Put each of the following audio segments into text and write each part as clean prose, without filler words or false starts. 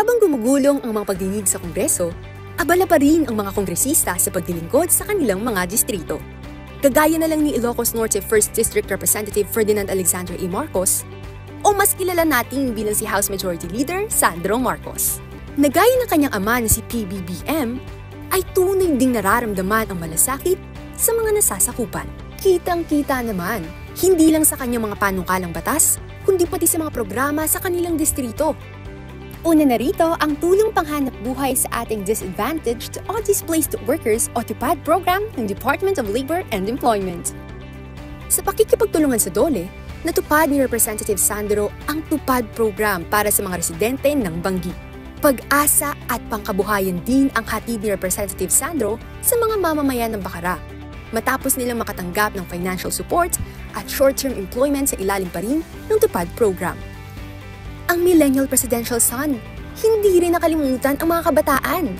Habang gumugulong ang mga pagdinig sa Kongreso, abala pa rin ang mga kongresista sa paglilingkod sa kanilang mga distrito. Kagaya na lang ni Ilocos Norte 1st District Representative Ferdinand Alexander A. Marcos, o mas kilala natin bilang si House Majority Leader Sandro Marcos. Nagaya ng kanyang ama na si PBBM, ay tunay ding nararamdaman ang malasakit sa mga nasasakupan. Kitang-kita naman, hindi lang sa kanyang mga panukalang batas, kundi pati sa mga programa sa kanilang distrito. Una na rito ang tulong panghanap buhay sa ating disadvantaged o displaced workers o TUPAD program ng Department of Labor and Employment. Sa pakikipagtulungan sa DOLE, natupad ni Representative Sandro ang TUPAD program para sa mga residente ng Bangi. Pag-asa at pangkabuhayan din ang hatid ni Representative Sandro sa mga mamamayan ng Bacara, matapos nilang makatanggap ng financial support at short-term employment sa ilalim pa rin ng TUPAD program. Ang Millennial Presidential Son, hindi rin nakalimutan ang mga kabataan.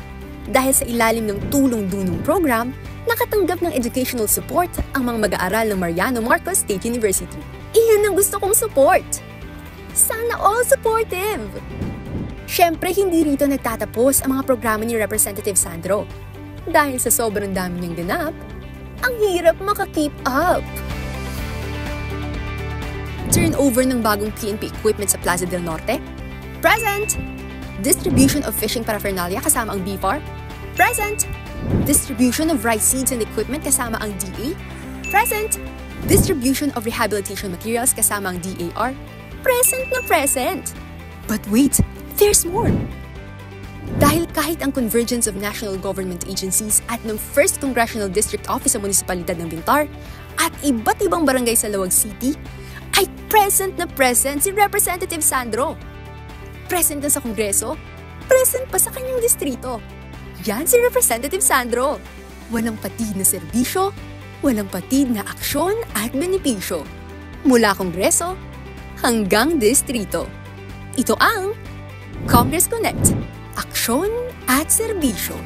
Dahil sa ilalim ng tulong-dunong program, nakatanggap ng educational support ang mga mag-aaral ng Mariano Marcos State University. Iyan ang gusto kong support! Sana all supportive! Siyempre, hindi rito nagtatapos ang mga programa ni Representative Sandro. Dahil sa sobrang dami niyang ganap, ang hirap maka-keep up. Turnover ng bagong PNP equipment sa Plaza del Norte? Present! Distribution of fishing paraphernalia kasama ang BFAR? Present! Distribution of rice seeds and equipment kasama ang DA? Present! Distribution of rehabilitation materials kasama ang DAR? Present na present! But wait! There's more! Dahil kahit ang convergence of national government agencies at ng 1st Congressional District Office sa Munisipalidad ng Bintar at iba't ibang barangay sa Lawag City, ay present na present si Representative Sandro. Present na sa Kongreso, present pa sa kanyang distrito. Yan si Representative Sandro. Walang patid na serbisyo, walang patid na aksyon at benepisyo. Mula Kongreso hanggang distrito. Ito ang Congress Connect, aksyon at serbisyo.